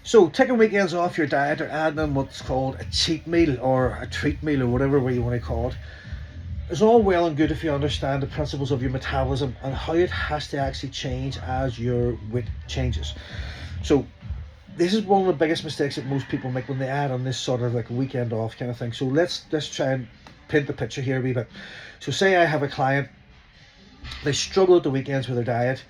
So taking weekends off your diet or adding in what's called a cheat meal or a treat meal or whatever way you want to call it is all well and good if you understand the principles of your metabolism and how it has to actually change as your weight changes. So this is one of the biggest mistakes that most people make when they add on this sort of like a weekend off kind of thing. So let's try and paint the picture here a wee bit. So say I have a client, they struggle at the weekends with their diet,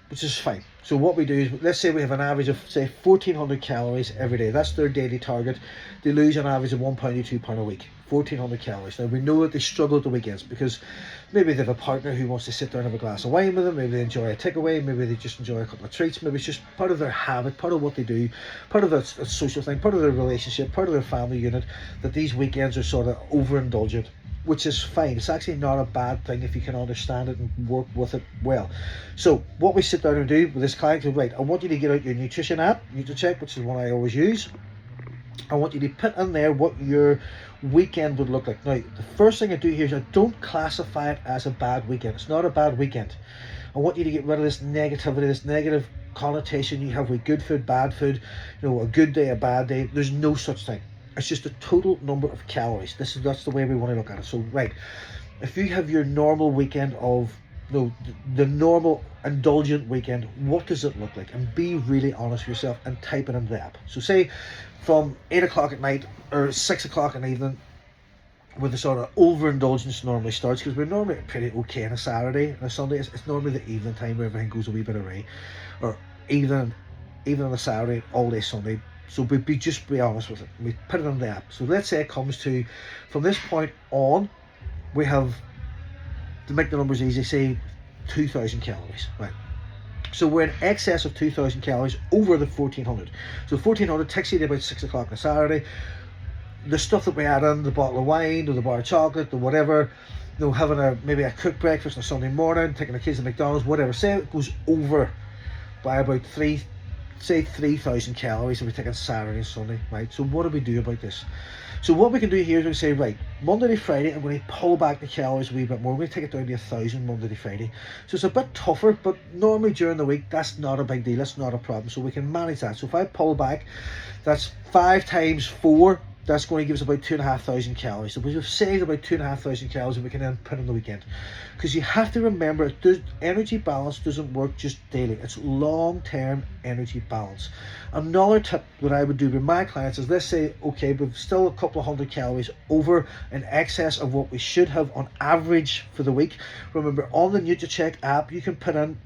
which is fine. So what we do is, let's say we have an average of say 1400 calories every day. That's their daily target. They lose an average of £1 to £2 a week. 1400 calories. Now we know that they struggle at the weekends because maybe they have a partner who wants to sit down and have a glass of wine with them, maybe they enjoy a takeaway, maybe they just enjoy a couple of treats, maybe it's just part of their habit, part of what they do, part of a social thing, part of their relationship, part of their family unit, that these weekends are sort of overindulgent, which is fine. It's actually not a bad thing if you can understand it and work with it well. So what we sit down and do with this client is, right, I want you to get out your nutrition app, NutriCheck, which is one I always use. I want you to put in there what your weekend would look like. Now, the first thing I do here is I don't classify it as a bad weekend. It's not a bad weekend. I want you to get rid of this negativity, this negative connotation you have with good food, bad food, a good day, a bad day. There's no such thing. It's just the total number of calories. That's the way we want to look at it. So, right, if you have your normal weekend of the normal indulgent weekend, what does it look like? And be really honest with yourself and type it into the app. So say from 8 o'clock at night or 6 o'clock in the evening, where the sort of overindulgence normally starts, because we're normally pretty okay on a Saturday and a Sunday. It's normally the evening time where everything goes a wee bit away, or even on a Saturday, all day Sunday. So just be honest with it. We put it on the app. So let's say it comes to, from this point on, we have, to make the numbers easy, say 2000 calories, right? So we're in excess of 2000 calories over the 1400. So 1400 takes you to about 6 o'clock on a Saturday. The stuff that we add in, the bottle of wine or the bar of chocolate or whatever, having maybe a cooked breakfast on a Sunday morning, taking the kids to McDonald's, whatever, say it goes over by about 3000 calories if we're taking Saturday and Sunday, right? So what do we do about this? So what we can do here is we say, right, Monday to Friday, I'm going to pull back the calories a wee bit more. We're going to take it down to 1000 Monday to Friday. So it's a bit tougher, but normally during the week, that's not a big deal. That's not a problem. So we can manage that. So if I pull back, that's 5 times 4. That's going to give us about 2,500 calories. So we've saved about 2,500 calories that we can then put on the weekend. Because you have to remember, energy balance doesn't work just daily. It's long-term energy balance. Another tip that I would do with my clients is, let's say, okay, we've still a couple of hundred calories over in excess of what we should have on average for the week. Remember, on the NutriCheck app, you can put in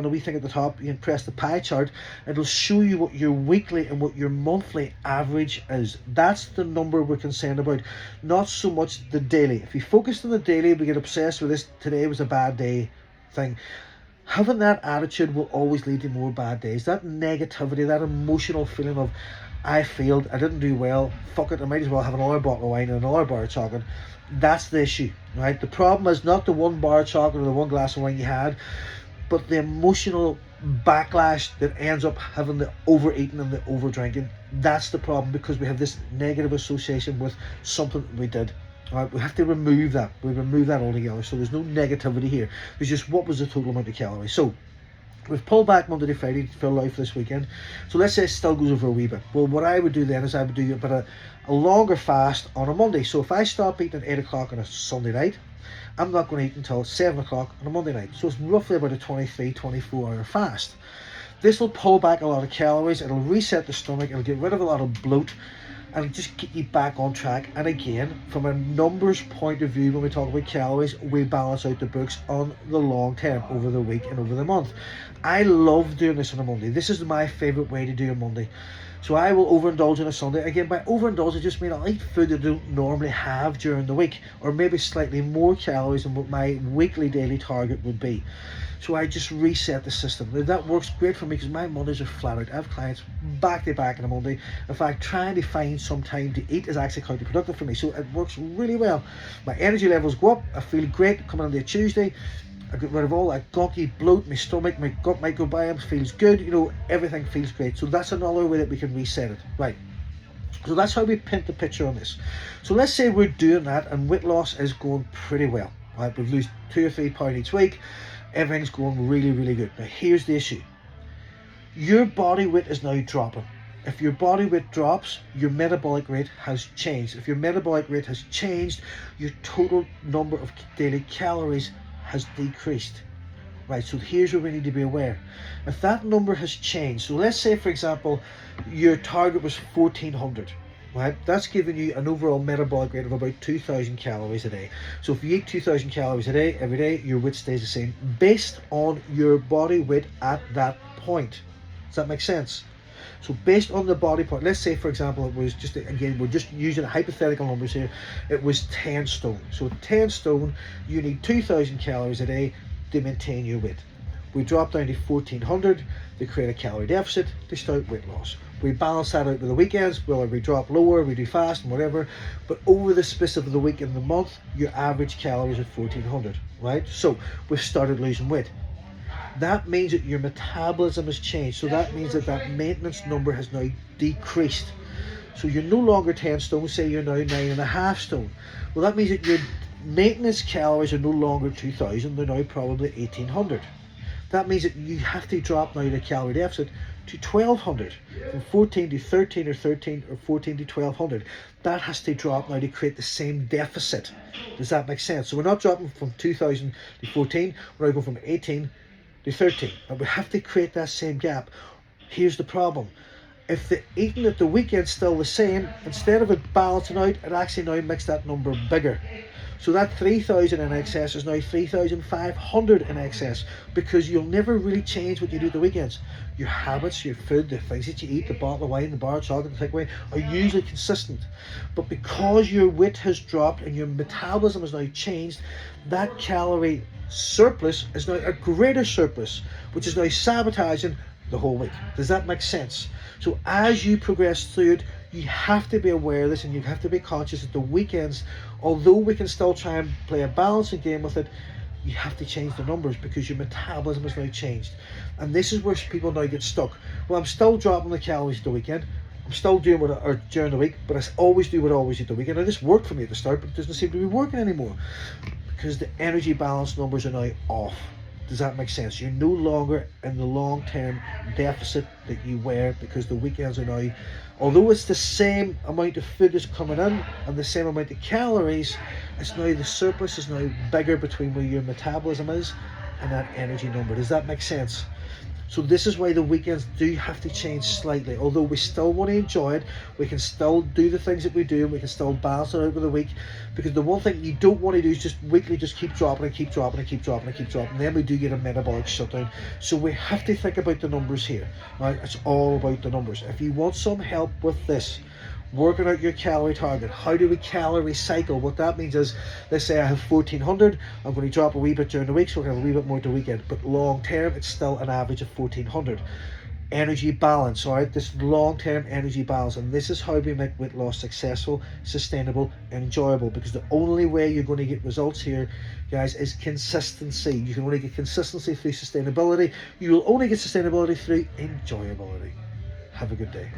a wee thing at the top. You can press the pie chart. It'll show you what your weekly and what your monthly average is. That's the number we're concerned about, not so much the daily. If we focus on the daily, we get obsessed with this today was a bad day thing. Having that attitude will always lead to more bad days. That negativity, that emotional feeling of, I failed, I didn't do well, fuck it, I might as well have another bottle of wine and another bar of chocolate. That's the issue, right? The problem is not the one bar of chocolate or the one glass of wine you had, but the emotional backlash that ends up having the overeating and the over drinking. That's the problem, because we have this negative association with something that we did. All right, we have to remove that. We remove that altogether. So there's no negativity here. There's just, what was the total amount of calories? So we've pulled back Monday to Friday for life this weekend. So let's say it still goes over a wee bit. Well, what I would do then is I would do a bit of a longer fast on a Monday. So if I stop eating at 8 o'clock on a Sunday night, I'm not going to eat until 7 o'clock on a Monday night. So it's roughly about a 24 hour fast. This will pull back a lot of calories. It'll reset the stomach. It'll get rid of a lot of bloat and just get you back on track. And again, from a numbers point of view, when we talk about calories, we balance out the books on the long term, over the week and over the month. I love doing this on a Monday. This is my favorite way to do a Monday. So I will overindulge on a Sunday. Again, by overindulge, I just mean I'll eat food that I don't normally have during the week, or maybe slightly more calories than what my weekly daily target would be. So I just reset the system. Now, that works great for me because my Mondays are flat out. I have clients back to back on a Monday. In fact, trying to find some time to eat is actually counterproductive for me. So it works really well. My energy levels go up. I feel great coming on to a Tuesday. I get rid of all that gunky bloat, my stomach, my gut microbiome feels good, everything feels great. So that's another way that we can reset it. Right. So that's how we paint the picture on this. So let's say we're doing that and weight loss is going pretty well. Right, we've lost 2 or 3 pounds each week. Everything's going really, really good. Now here's the issue. Your body weight is now dropping. If your body weight drops, your metabolic rate has changed. If your metabolic rate has changed, your total number of daily calories has decreased. Right, so here's where we need to be aware. If that number has changed, so let's say for example, your target was 1400, right? That's giving you an overall metabolic rate of about 2000 calories a day. So if you eat 2000 calories a day, every day, your weight stays the same based on your body weight at that point. Does that make sense? So based on the body part, let's say for example it was just, again we're just using hypothetical numbers here, it was 10 stone. So 10 stone, you need 2000 calories a day to maintain your weight. We drop down to 1400 to create a calorie deficit to start weight loss. We balance that out with the weekends, whether we drop lower, we do fast and whatever, but over the space of the week and the month, your average calories are 1400, right? So we've started losing weight. That means that your metabolism has changed. So that means that that maintenance number has now decreased. So you're no longer 10 stone, say you're now 9.5 stone. Well, that means that your maintenance calories are no longer 2000, they're now probably 1800. That means that you have to drop now the calorie deficit to 1200, from 14 to 13 or 13 or 14 to 1200. That has to drop now to create the same deficit. Does that make sense? So we're not dropping from 2000 to 14, we're now going from 18 to 13, and we have to create that same gap. Here's the problem. If the eating at the weekend's still the same, instead of it balancing out, it actually now makes that number bigger. So that 3000 in excess is now 3500 in excess, because you'll never really change what you do at the weekends. Your habits, your food, the things that you eat, the bottle of wine, the bar of chocolate, the takeaway, are usually consistent. But because your weight has dropped and your metabolism has now changed, that calorie surplus is now a greater surplus, which is now sabotaging the whole week. Does that make sense? So as you progress through it, you have to be aware of this, and you have to be conscious that the weekends, although we can still try and play a balancing game with it, you have to change the numbers because your metabolism has now changed. And this is where people now get stuck. Well, I'm still dropping the calories at the weekend, I'm still doing what or during the week, but I always do what I always do at the weekend. Now this worked for me at the start, but it doesn't seem to be working anymore because the energy balance numbers are now off. Does that make sense? You're no longer in the long-term deficit that you were, because the weekends are now, although it's the same amount of food that's coming in and the same amount of calories, it's now the surplus is now bigger between where your metabolism is and that energy number. Does that make sense? So this is why the weekends do have to change slightly. Although we still want to enjoy it, we can still do the things that we do, and we can still balance it out with the week. Because the one thing you don't want to do is just weekly just keep dropping and keep dropping and keep dropping and keep dropping. Then we do get a metabolic shutdown. So we have to think about the numbers here. Right? It's all about the numbers. If you want some help with this, working out your calorie target, how do we calorie cycle? What that means is, let's say I have 1400, I'm going to drop a wee bit during the week, so I have a wee bit more to the weekend, but long term it's still an average of 1400. Energy balance, all right, this long-term energy balance, and this is how we make weight loss successful, sustainable and enjoyable, because the only way you're going to get results here, guys, is consistency. You can only get consistency through sustainability. You will only get sustainability through enjoyability. Have a good day.